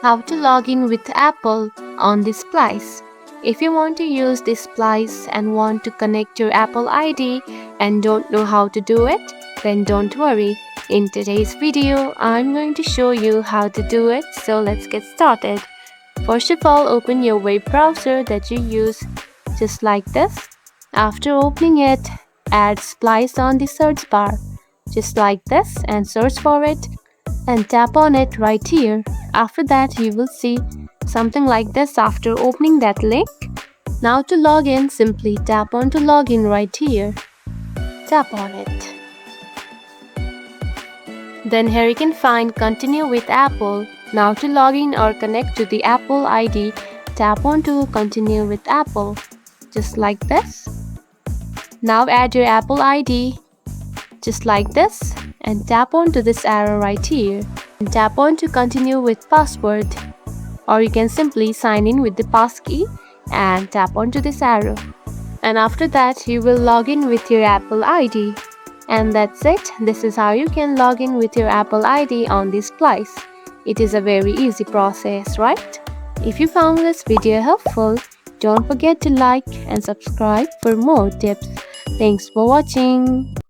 How to log in with Apple on the Splice. If you want to use this Splice and want to connect your Apple ID and don't know how to do it, then don't worry. In today's video, I'm going to show you how to do it, so let's get started. First of all, open your web browser that you use, just like this. After opening it, add Splice on the search bar, just like this, and search for it and tap on it right here. After that, you will see something like this after opening that link. Now to log in, simply tap on to log in right here. Tap on it. Then here you can find continue with Apple. Now to log in or connect to the Apple ID, tap on to continue with Apple, just like this. Now add your Apple ID, just like this, and tap on to this arrow right here and tap on to continue with password, or you can simply sign in with the passkey and tap on to this arrow, and after that you will log in with your Apple ID. And that's it. This is how you can log in with your Apple ID on this Splice. It is a very easy process, right? If you found this video helpful, don't forget to like and subscribe for more tips. Thanks for watching.